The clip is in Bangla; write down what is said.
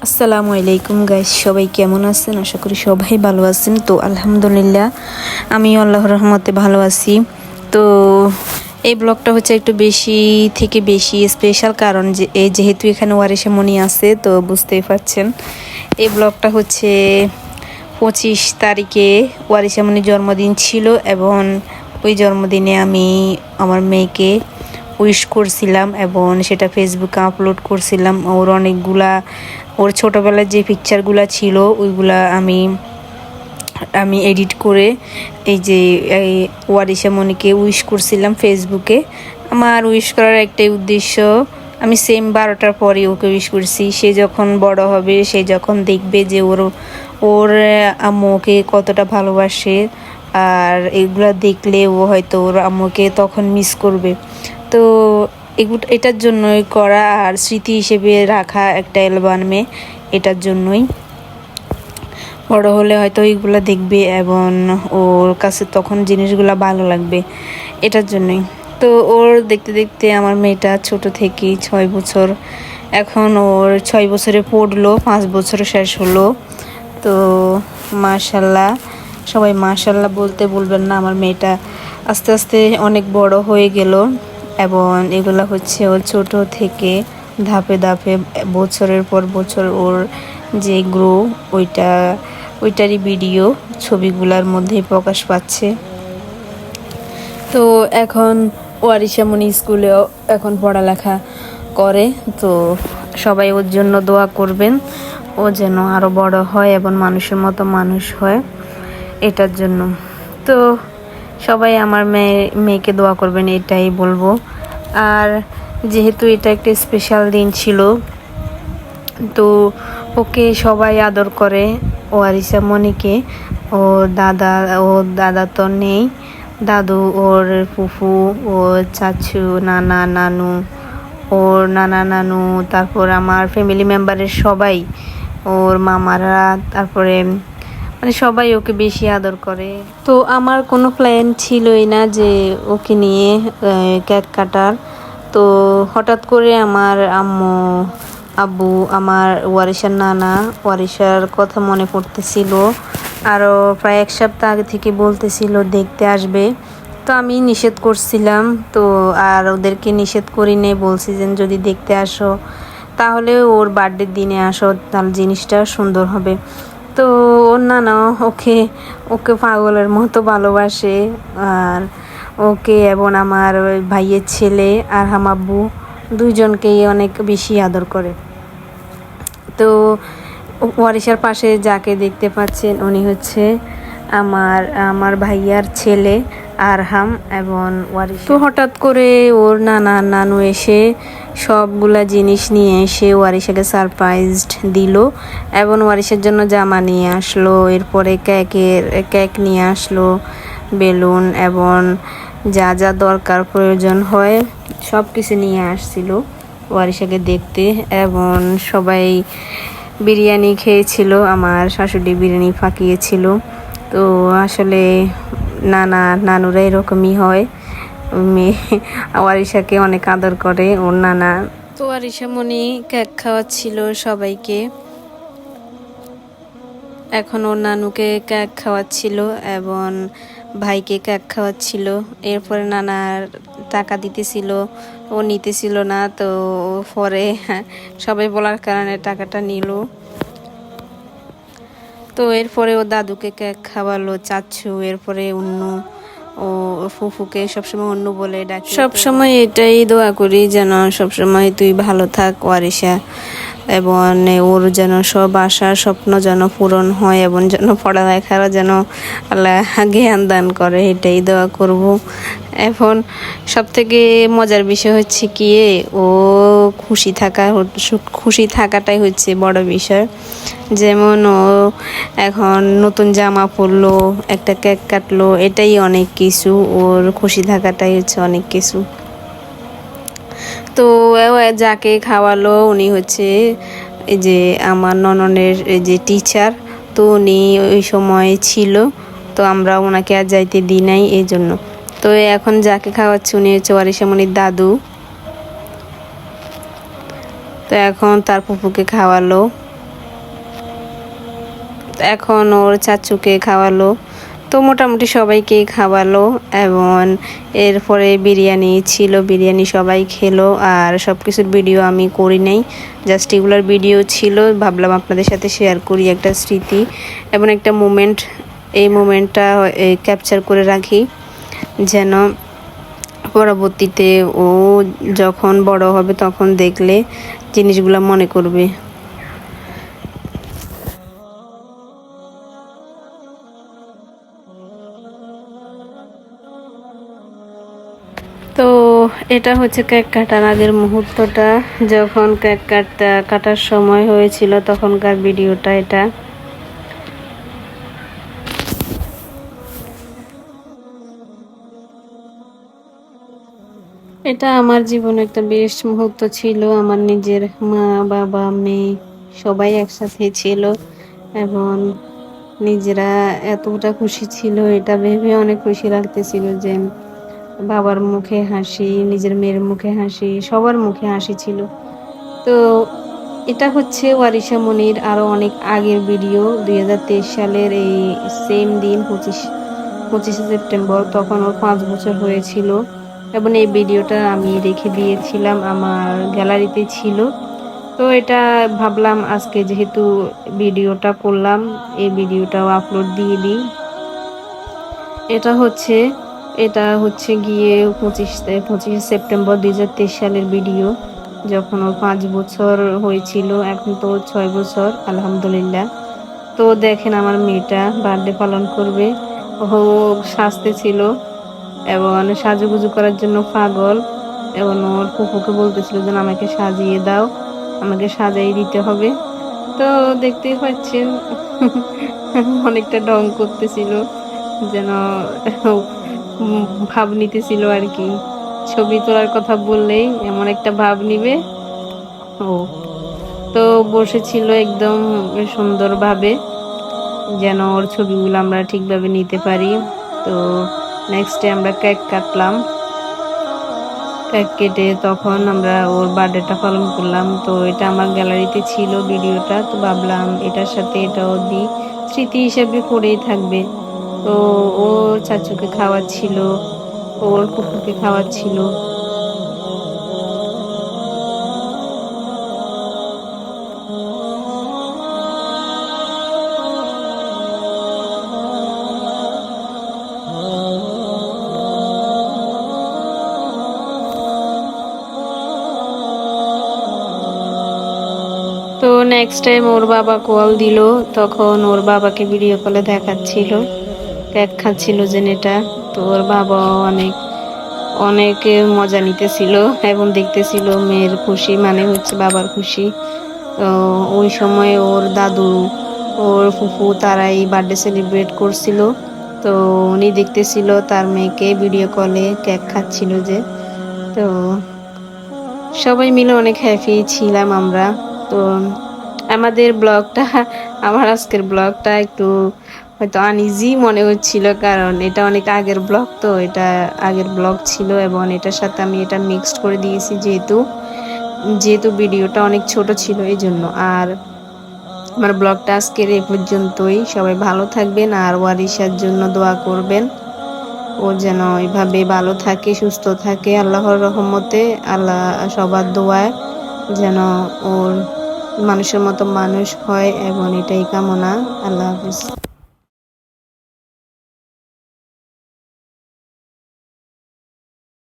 আসসালামু আলাইকুম গাইস, সবাই কেমন আছেন? আশা করি সবাই ভালো আছেন। তো আলহামদুলিল্লাহ আমি আল্লাহর রহমতে ভালো আছি। তো এই ব্লগটা হচ্ছে একটু বেশি থেকে বেশি স্পেশাল, কারণ যেহেতু এখানে ওয়ারিশা মনি আছে, তো বুঝতেই পারছেন। এই ব্লগটা হচ্ছে 25 তারিখে ওয়ারিশা মনির জন্মদিন ছিল, এবং ওই জন্মদিনে আমি আমার মেয়েকে উইশ করছিলাম এবং সেটা ফেসবুকে আপলোড করছিলাম। ওর ছোটোবেলার যে পিকচারগুলো ছিল ওইগুলা আমি এডিট করে এই ওয়ারিশা মনিকে উইশ করছিলাম ফেসবুকে। আমার উইশ করার একটাই উদ্দেশ্য, আমি সেম 12টার পরে ওকে উইশ করছি। সে যখন বড় হবে, সে যখন দেখবে যে ওর আম্মুকে কতটা ভালোবাসে, আর এগুলা দেখলে ও হয়তো ওর আম্মুকে তখন মিস করবে। তো এটার জন্যই করা, আর স্মৃতি হিসেবে রাখা একটা অ্যালবামে। এটার জন্যই বড় হলে হয়তো এইগুলো দেখবে এবং ওর কাছে তখন জিনিসগুলো ভালো লাগবে, এটার জন্যই। তো ওর দেখতে দেখতে আমার মেয়েটা ছোট থেকেই 6 বছর, এখন ওর 6 বছরে পড়লো, 5 বছর শেষ হলো। তো মাশাল্লাহ, সবাই মাশাল্লাহ বলতে বলবেন না, আমার মেয়েটা আস্তে আস্তে অনেক বড় হয়ে গেল। এবং এগুলো হচ্ছে ওর ছোট থেকে ধাপে ধাপে বছরের পর বছর ওর যে গ্রো, ওইটারই ভিডিও ছবিগুলোর মধ্যেই প্রকাশ পাচ্ছে। তো এখন ওয়ারিশা মনি স্কুলেও এখন পড়ালেখা করে। তো সবাই ওর জন্য দোয়া করবেন, ও যেন আরও বড় হয় এবং মানুষের মতো মানুষ হয়, এটার জন্য। তো সবাই আমার মেয়েকে দোয়া করবেন, এটাই বলবো। আর যেহেতু এটা একটা স্পেশাল দিন ছিল, তো ওকে সবাই আদর করে, ওয়ারিশা মনিকে। ও দাদা তো নেই, দাদু, ওর ফুফু, ওর চাচু, নানা নানু, তারপর আমার ফ্যামিলি মেম্বারের সবাই, ওর মামারা, তারপরে মানে সবাই ওকে বেশি আদর করে। তো আমার কোনো প্ল্যান ছিলই না যে ওকে নিয়ে কেক কাটার। তো হঠাৎ করে আমার আব্বু, আমার ওয়ারিশার কথা মনে পড়তেছিল। আরও প্রায় 1 সপ্তাহ আগে থেকে বলতেছিল দেখতে আসবে। তো আমি নিষেধ করছিলাম, তো আর ওদেরকে নিষেধ করি নেই, বলছি যে যদি দেখতে আসো তাহলে ওর বার্থডের দিনে আসো, তাহলে জিনিসটা সুন্দর হবে। তো ওর নানা ওকে পাগলের মতো ভালোবাসে, আর ওকে এবং আমার ভাইয়ের ছেলে আর হামাব্বু দুইজনকেই অনেক বেশি আদর করে। তো ওয়ারিশার পাশে যাকে দেখতে পাচ্ছেন উনি হচ্ছে আমার ভাইয়ার ছেলে আরহাম এবং ওয়ারিশা। তো হঠাৎ করে ওর নানু এসে সবগুলা জিনিস নিয়ে এসে ওয়ারিশাকে সারপ্রাইজড দিল, এবং ওয়ারিশার জন্য জামা নিয়ে আসলো, এরপরে কেক নিয়ে আসলো, বেলুন এবং যা যা দরকার প্রয়োজন হয় সব কিছু নিয়ে আসছিল ওয়ারিশাকে দেখতে। এবং সবাই বিরিয়ানি খেয়েছিল, আমার শাশুড়ি বিরিয়ানি পাকিয়েছিল। তো আসলে নানুরা এরকমই হয়, মেয়ে ওয়ারিশাকে অনেক আদর করে ওর নানা। তো ওয়ারিশা মনি কেক খাওয়াচ্ছিল সবাইকে, এখন ওর নানুকে কেক খাওয়াচ্ছিল এবং ভাইকে কেক খাওয়াচ্ছিল। এরপরে নানার টাকা দিতেছিল, ও নিতেছিল না, তো পরে সবাই বলার কারণে টাকাটা নিল। তো এরপরে ও দাদুকে কেক খাওয়ালো, চাচ্ছু, এরপরে ও ফুফুকে সবসময় অন্নু বলে ডাকি। সবসময় এটাই দোয়া করি যেন সবসময় তুই ভালো থাক ওয়ারিশা, এবং ওর যেন সব আশা স্বপ্ন যেন পূরণ হয়, এবং যেন পড়ালেখারও যেন আল্লাহ জ্ঞান দান করে, এটাই দোয়া করব। এখন সবথেকে মজার বিষয় হচ্ছে কি, ও খুশি থাকাটাই হচ্ছে বড় বিষয়। যেমন ও এখন নতুন জামা পরলো, একটা কেক কাটলো, এটাই অনেক কিছু, ওর খুশি থাকাটাই হচ্ছে অনেক কিছু। তো যাকে খাওয়ালো উনি হচ্ছে এই যে আমার নননের যে টিচার, তো উনি ওই সময় ছিল, তো আমরা ওনাকে আর যাইতে দিই নাই এই জন্য। তো এখন যাকে খাওয়াচ্ছে উনি হচ্ছে ওয়ারিশা মনির দাদু। তো এখন তার ফুফুকে খাওয়ালো, এখন ওর চাচুকে খাওয়ালো, তো মোটামুটি সবাইকেই খাওয়ালো। এবং এরপরে বিরিয়ানি ছিল, বিরিয়ানি সবাই খেলো। আর সব কিছুর ভিডিও আমি করি নাই, জাস্ট এগুলার ভিডিও ছিল, ভাবলাম আপনাদের সাথে শেয়ার করি একটা স্মৃতি এবং একটা মোমেন্ট। এই মোমেন্টটা ক্যাপচার করে রাখি, যেন পরবর্তীতে ও যখন বড় হবে তখন দেখলে জিনিসগুলো মনে করবে। তো এটা হচ্ছে কেক কাটার আগের মুহূর্তটা, যখন কেক কাটার সময় হয়েছিল তখনকার ভিডিওটা এটা। এটা আমার জীবনে একটা বেশ মুহূর্ত ছিল। আমার নিজের মা, বাবা, মেয়ে সবাই একসাথে ছিল এবং নিজেরা এতটা খুশি ছিল, এটা ভেবে অনেক খুশি লাগতেছিল যে বাবার মুখে হাসি, নিজের মেয়ের মুখে হাসি, সবার মুখে হাসি ছিল। তো এটা হচ্ছে ওয়ারিশা মনির আরও অনেক আগের ভিডিও, 2023 সালের এই সেম দিন 25শে সেপ্টেম্বর, তখন ওর 5 বছর হয়েছিল। এবং এই ভিডিওটা আমি রেখে দিয়েছিলাম, আমার গ্যালারিতে ছিল। তো এটা ভাবলাম আজকে যেহেতু ভিডিওটা করলাম, এই ভিডিওটাও আপলোড দিয়ে দিই। এটা হচ্ছে গিয়ে 25শে সেপ্টেম্বর 2023 সালের ভিডিও, যখন ওর 5 বছর হয়েছিল। এখন তো 6 বছর, আলহামদুলিল্লাহ। তো দেখেন আমার মেয়েটা বার্থডে পালন করবে, ও সাজতে ছিল এবং সাজুগুজু করার জন্য পাগল। এবং ওর ফুফুকে বলতেছিল যে আমাকে সাজিয়ে দাও, আমাকে সাজাই দিতে হবে। তো দেখতেই পাচ্ছেন অনেকটা ঢং করতেছিল, যেন ভাব নিতেছিল আর কি। ছবি তোলার কথা বললেই এমন একটা ভাব নিবে ও। তো বসেছিল একদম সুন্দরভাবে, যেন ওর ছবিগুলো আমরা ঠিকভাবে নিতে পারি। তো নেক্সট ডে আমরা কেক কাটলাম, কেক কেটে তখন আমরা ওর বার্থডেটা পালন করলাম। তো এটা আমার গ্যালারিতে ছিল ভিডিওটা, তো ভাবলাম এটার সাথে এটাও দিই, স্মৃতি হিসেবে পড়েই থাকবে। তো ও চাচুকে খাওয়াচ্ছিল, ওর ফুফুকে খাওয়াচ্ছিল। তো নেক্সট টাইম ওর বাবা কল দিল, তখন ওর বাবাকে ভিডিও কলে দেখাচ্ছিল কেক খাচ্ছিল যেটা। তো ওর বাবা অনেক অনেক মজা নিতেছিল এবং দেখতেছিল মেয়ের খুশি মানে হচ্ছে বাবার খুশি। তো ওই সময় ওর দাদু, ওর ফুফু তারাই বার্থডে সেলিব্রেট করছিল। তো উনি দেখতেছিল তার মেয়েকে ভিডিও কলে কেক খাচ্ছিল যে। তো সবাই মিলে অনেক হ্যাপি ছিলাম আমরা। তো আমাদের ব্লগটা, আমার আজকের ব্লগটা একটু হয়তো আনইজি মনে হচ্ছিল, কারণ এটা অনেক আগের ব্লগ, তো এটা আগের ব্লগ ছিল এবং এটার সাথে আমি এটা মিক্সড করে দিয়েছি, যেহেতু ভিডিওটা অনেক ছোট ছিল এই জন্য। আর আমার ব্লগটা আজকের এই পর্যন্তই। সবাই ভালো থাকবেন আর ওয়ারিশার জন্য দোয়া করবেন, ও যেন এইভাবে ভালো থাকে, সুস্থ থাকে আল্লাহর রহমতে। আল্লাহ সবার দোয়ায় যেন ওর মানুষের মতো মানুষ হয় এবং এটাই কামনা। আল্লাহ হাফিজ।